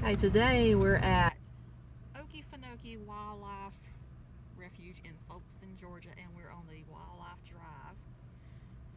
Hey, today we're at Okefenokee Wildlife Refuge in Folkston, Georgia, and we're on the Wildlife Drive.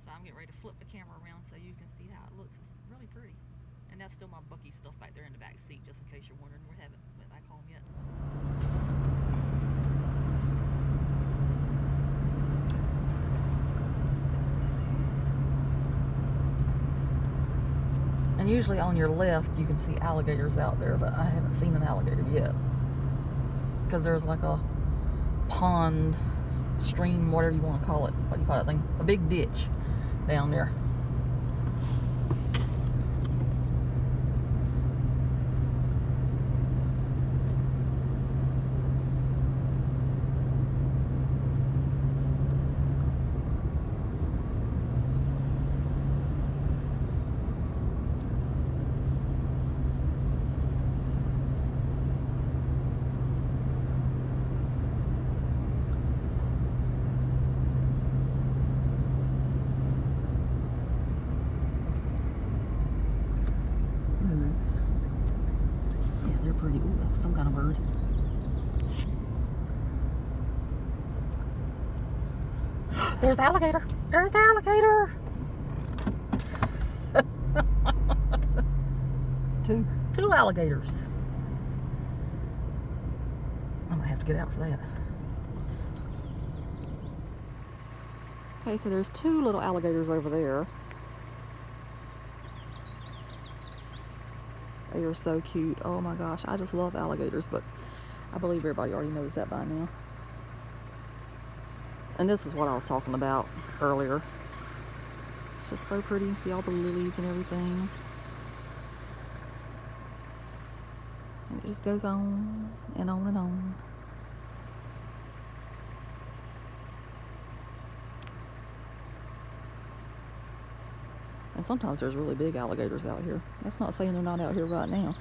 So I'm getting ready to flip the camera around so you can see how it looks. It's really pretty. And that's still my Bucky stuff back there in the back seat, just in case you're wondering. We haven't went back home yet. And usually on your left you can see alligators out there, but I haven't seen an alligator yet. Because there's like a pond, stream, whatever you want to call it. What do you call that thing? A big ditch down there. Yeah, they're pretty. Ooh, that was some kind of bird. There's the alligator. There's the alligator. Two alligators. I'm gonna have to get out for that. Okay, so there's two little alligators over there. They are so cute. Oh my gosh, I just love alligators, but I believe everybody already knows that by now. And this is what I was talking about earlier. It's just so pretty. See all the lilies and everything. And it just goes on and on and on. And sometimes there's really big alligators out here. That's not saying they're not out here right now.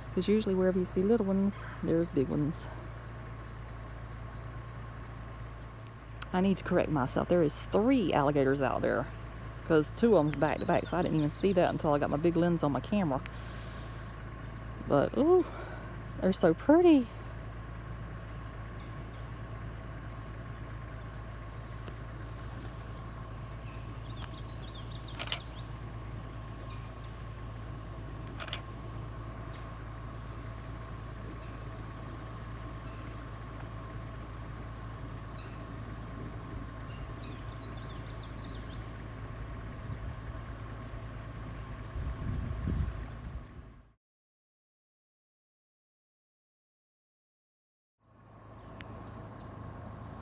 Because usually wherever you see little ones, there's big ones. I need to correct myself. There is 3 alligators out there. Because 2 of them's back to back. So I didn't even see that until I got my big lens on my camera. But, ooh, they're so pretty.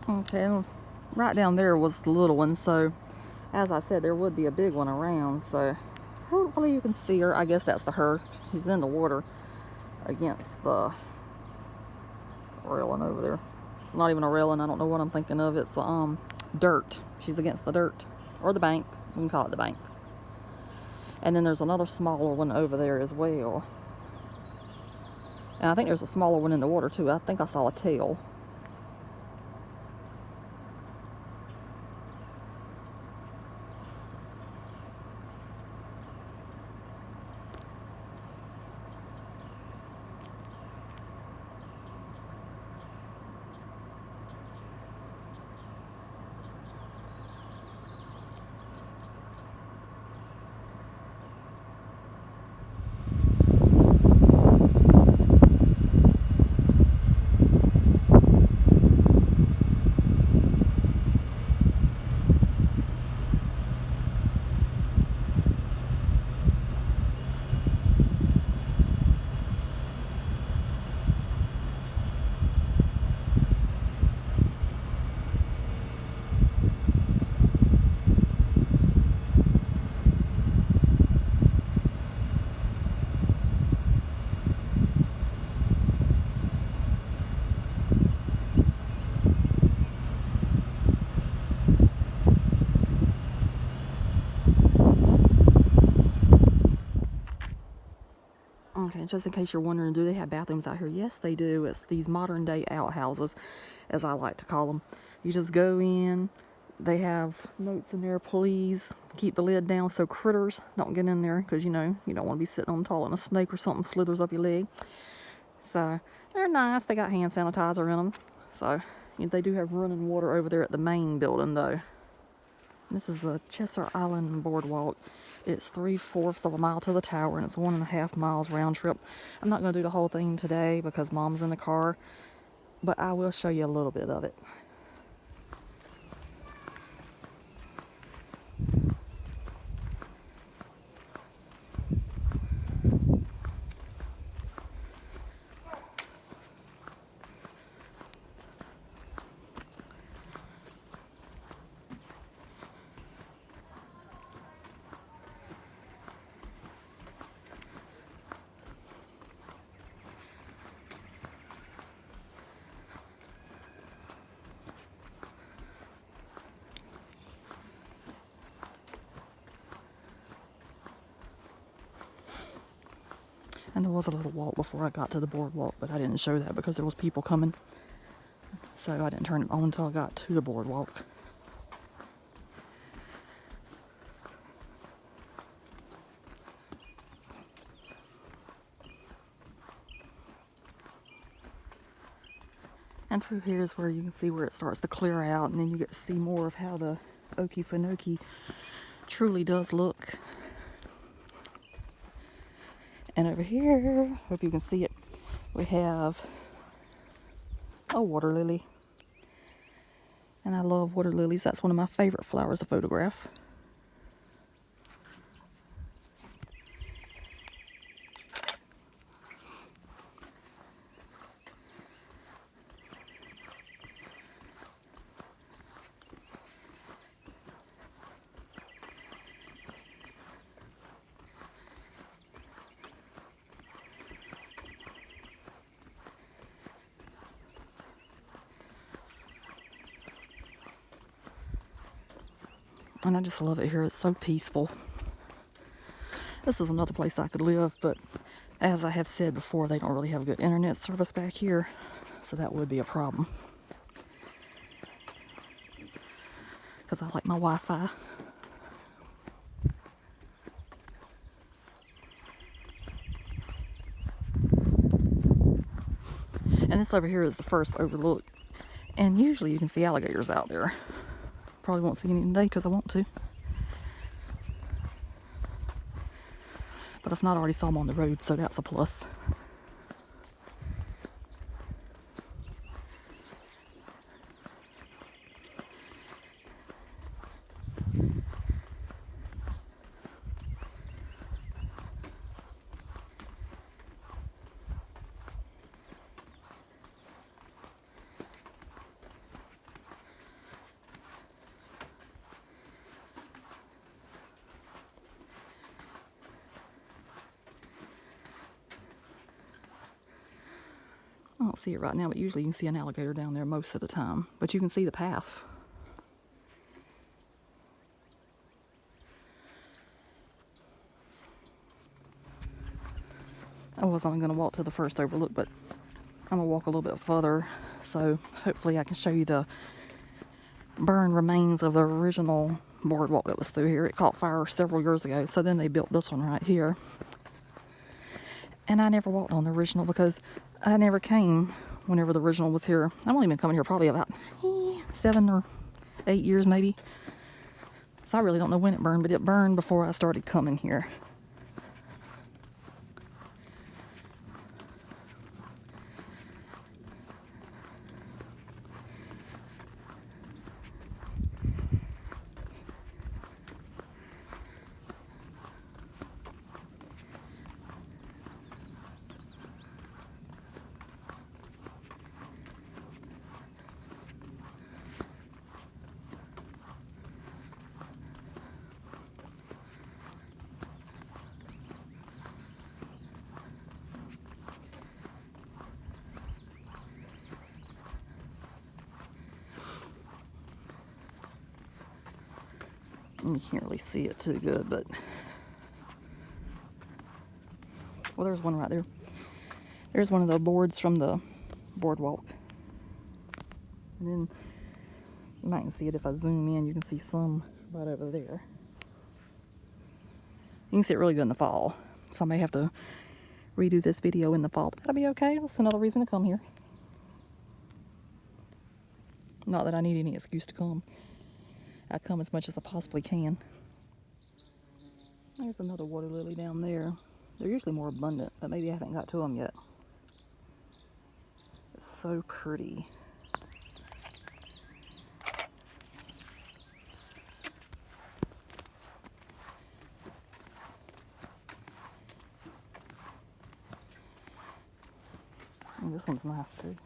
Okay, right down there was the little one, so as I said, there would be a big one around, so hopefully you can see her. I guess that's her. She's in the water against the railing over there. It's not even a railing. I don't know what I'm thinking of. It's dirt. She's against the dirt, or the bank. We can call it the bank. And then there's another smaller one over there as well. And I think there's a smaller one in the water too. I think I saw a tail. Okay, just in case you're wondering, do they have bathrooms out here? Yes, they do. It's these modern day outhouses, as I like to call them. You just go in, they have notes in there, please keep the lid down so critters don't get in there, because you know, you don't want to be sitting on top and a snake or something slithers up your leg. So they're nice. They got hand sanitizer in them. So they do have running water over there at the main building though. This is the Chester Island Boardwalk. It's 3/4 of a mile to the tower, and it's 1.5 miles round trip. I'm not going to do the whole thing today because Mom's in the car, but I will show you a little bit of it. And there was a little walk before I got to the boardwalk, but I didn't show that because there was people coming. So I didn't turn it on until I got to the boardwalk. And through here is where you can see where it starts to clear out, and then you get to see more of how the Okefenokee truly does look. And over here, hope you can see it, we have a water lily. And I love water lilies. That's one of my favorite flowers to photograph. And I just love it here. It's so peaceful. This is another place I could live, but as I have said before, they don't really have good internet service back here, so that would be a problem. Because I like my Wi-Fi. And this over here is the first overlook. And usually you can see alligators out there. Probably won't see any today because I want to. But if not, I already saw them on the road, so that's a plus. I don't see it right now, but usually you can see an alligator down there most of the time. But you can see the path. I was only going to walk to the first overlook, but I'm going to walk a little bit further. So hopefully I can show you the burned remains of the original boardwalk that was through here. It caught fire several years ago, so then they built this one right here. And I never walked on the original because I never came whenever the original was here. I've only been coming here probably about 7 or 8 years maybe. So I really don't know when it burned, but it burned before I started coming here. You can't really see it too good, but well, there's one right there. There's one of the boards from the boardwalk. And then You might see it if I zoom in. You can see some right over there. You can see it really good in the fall. So I may have to redo this video in the fall, but that'll be okay. That's another reason to come here. Not that I need any excuse to come. I come as much as I possibly can. There's another water lily down there. They're usually more abundant, but maybe I haven't got to them yet. It's so pretty. And this one's nice too.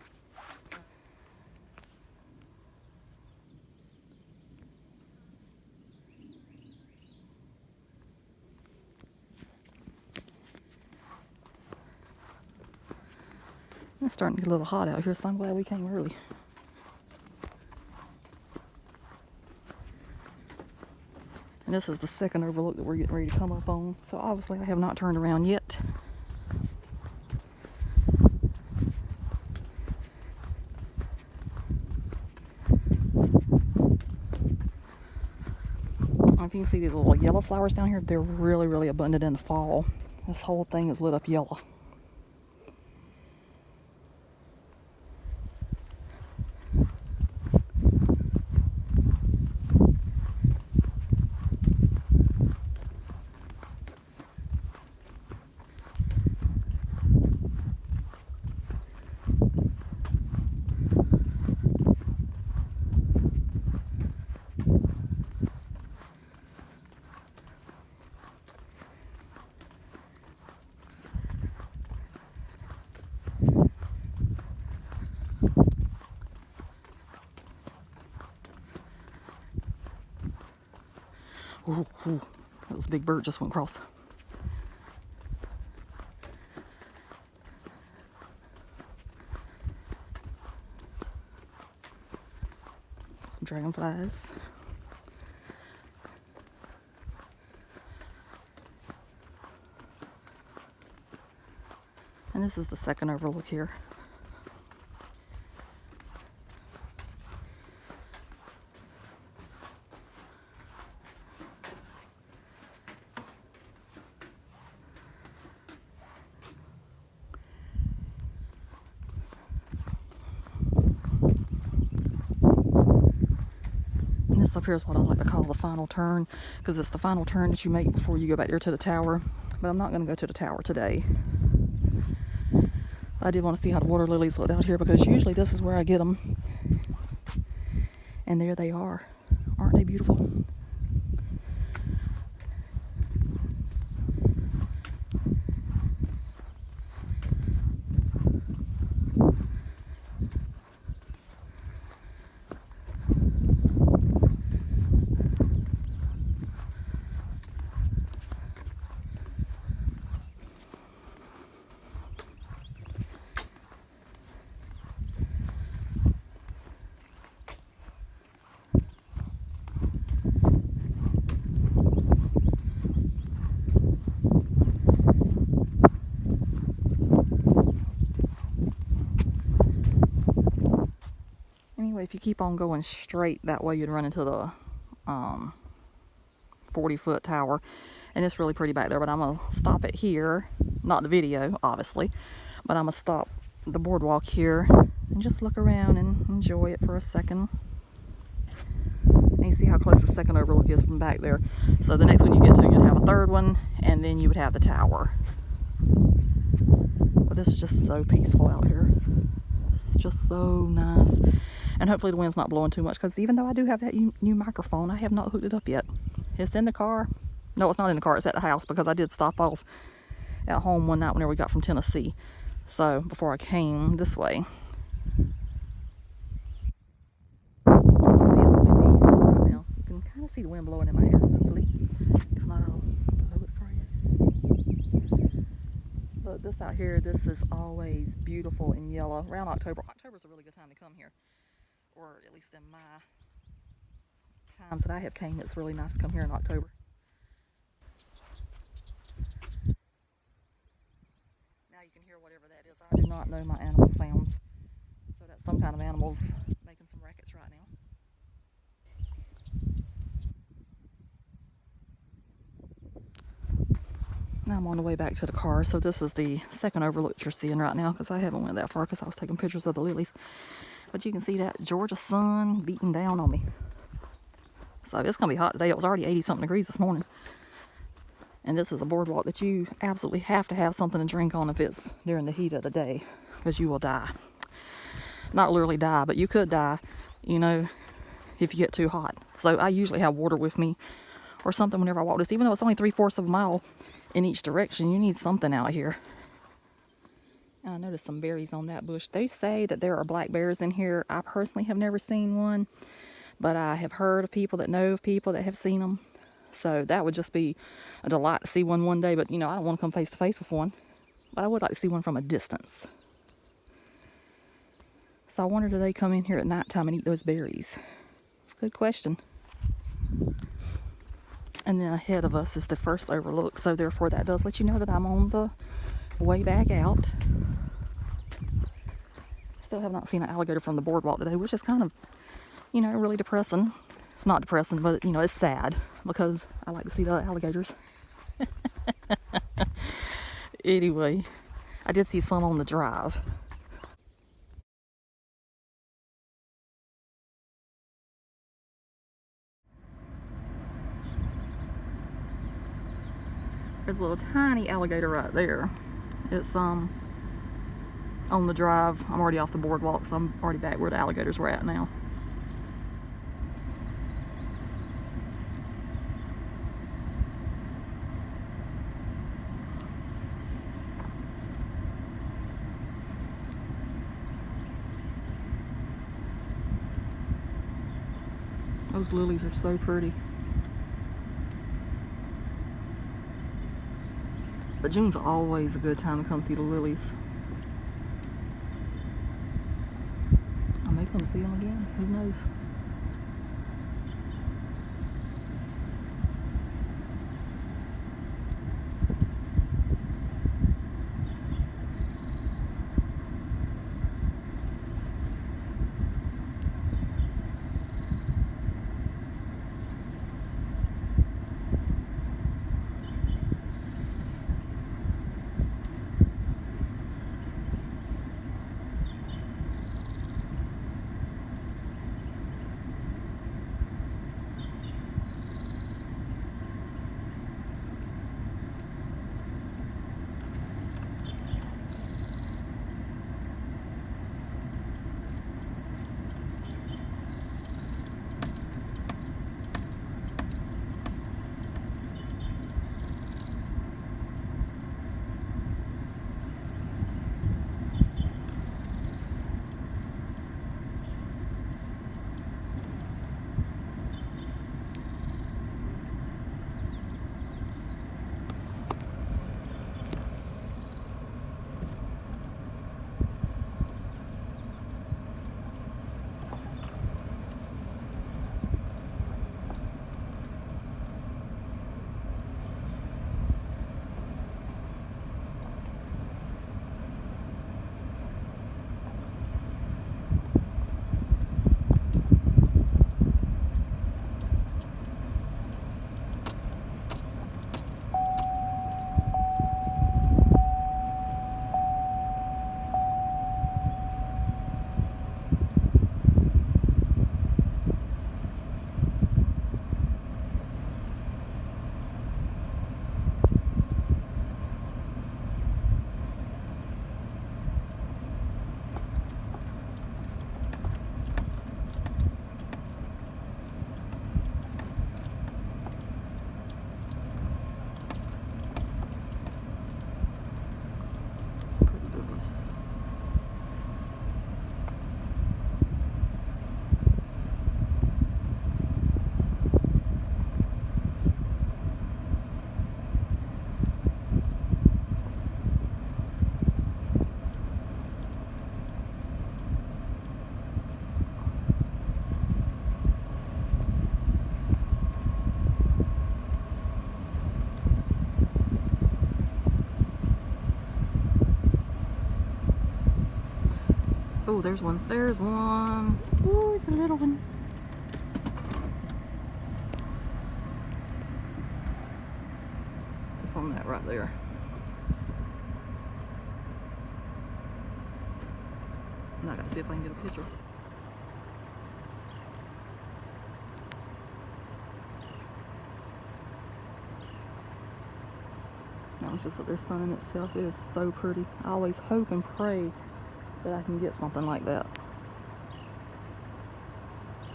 It's starting to get a little hot out here, so I'm glad we came early. And this is the second overlook that we're getting ready to come up on. So obviously I have not turned around yet. If you can see these little yellow flowers down here, they're really, really abundant in the fall. This whole thing is lit up yellow. Ooh, ooh, that was a big bird just went across. Some dragonflies. And this is the second overlook here. This up here is what I like to call the final turn, because it's the final turn that you make before you go back there to the tower. But I'm not going to go to the tower today. I did want to see how the water lilies looked out here, because usually this is where I get them. And there they are. Aren't they beautiful? If you keep on going straight that way, you'd run into the 40-foot tower, and it's really pretty back there. But I'm gonna stop it here, not the video obviously, but I'm gonna stop the boardwalk here and just look around and enjoy it for a second. And you see how close the second overlook is from back there. So the next one you get to, you'd have a third one, and then you would have the tower. But this is just so peaceful out here. It's just so nice. And hopefully the wind's not blowing too much, because even though I do have that new microphone, I have not hooked it up yet. It's in the car. No, it's not in the car. It's at the house, because I did stop off at home one night whenever we got from Tennessee. So before I came this way. You can kind of see the wind blowing in my hair, hopefully. If not, I'll blow it for you. Look, this out here, this is always beautiful in yellow. Around October. October's a really good time to come here. Or at least in my times that I have came, it's really nice to come here in October. Now you can hear whatever that is. I do not know my animal sounds. So that's some kind of animals making some rackets right now. I'm on the way back to the car. So this is the second overlook you're seeing right now, because I haven't went that far because I was taking pictures of the lilies. But you can see that Georgia sun beating down on me. So it's going to be hot today. It was already 80-something degrees this morning. And this is a boardwalk that you absolutely have to have something to drink on if it's during the heat of the day, because you will die. Not literally die, but you could die, you know, if you get too hot. So I usually have water with me or something whenever I walk this. Even though it's only 3/4 of a mile in each direction, you need something out here. And I noticed some berries on that bush. They say that there are black bears in here. I personally have never seen one, but I have heard of people that know of people that have seen them. So that would just be a delight to see one day. But, you know, I don't want to come face to face with one. But I would like to see one from a distance. So I wonder, do they come in here at nighttime and eat those berries? It's a good question. And then ahead of us is the first overlook. So therefore that does let you know that I'm on the way back out. Still have not seen an alligator from the boardwalk today, which is kind of, you know, really depressing. It's not depressing, but, you know, it's sad because I like to see the alligators. Anyway, I did see some on the drive. There's a little tiny alligator right there. It's on the drive. I'm already off the boardwalk, so I'm already back where the alligators were at now. Those lilies are so pretty. But June's always a good time to come see the lilies. I may come see them again. Who knows? Oh, there's one. There's one. Oh, it's a little one. It's on that right there. See if I can get a picture. That one's just up there sunning itself. It is so pretty. I always hope and pray that I can get something like that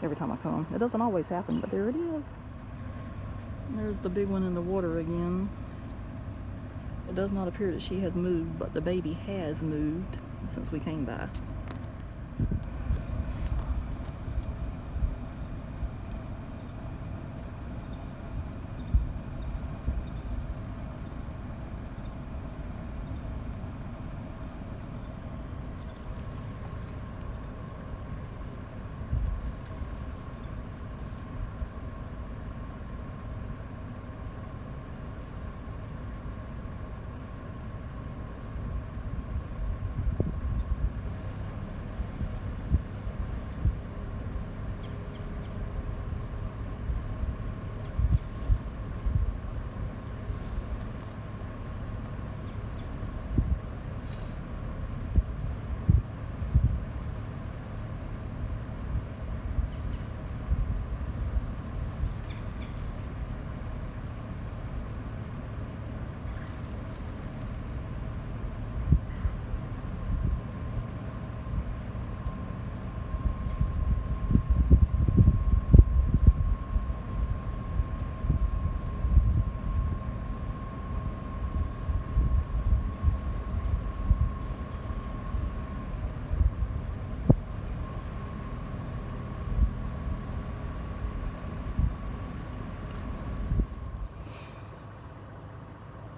every time I come. It doesn't always happen, but there it is. And there's the big one in the water again. It does not appear that she has moved, but the baby has moved since we came by.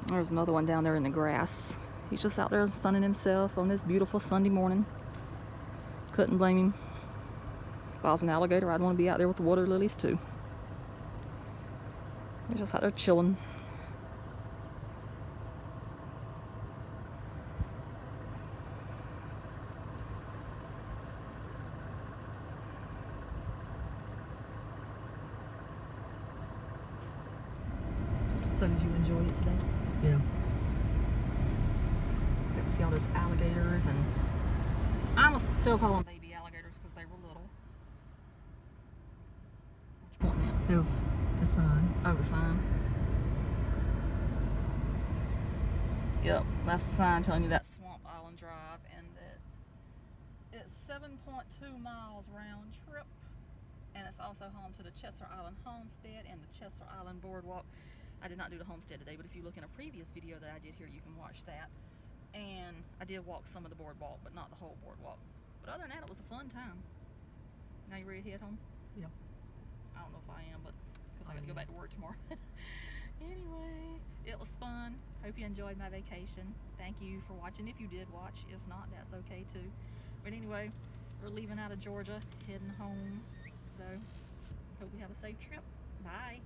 There's another one down there in the grass. He's just out there sunning himself on this beautiful Sunday morning. Couldn't blame him. If I was an alligator, I'd want to be out there with the water lilies too. They're just out there chilling. So did you enjoy it today? Yeah. Got to see all those alligators, and I'm still call them baby alligators because they were little. What you pointing at? Oh, the sign. Oh, the sign. Yep, that's the sign telling you that's Swamp Island Drive, and that it's 7.2 miles round trip, and it's also home to the Chester Island Homestead and the Chester Island Boardwalk. I did not do the homestead today, but if you look in a previous video that I did here, you can watch that. And I did walk some of the boardwalk, but not the whole boardwalk. But other than that, it was a fun time. Now you ready to head home? Yeah. I don't know if I am, but because I got to go back to work tomorrow. Anyway, it was fun. Hope you enjoyed my vacation. Thank you for watching. If you did watch, if not, that's okay too. But anyway, we're leaving out of Georgia, heading home. So hope we have a safe trip. Bye.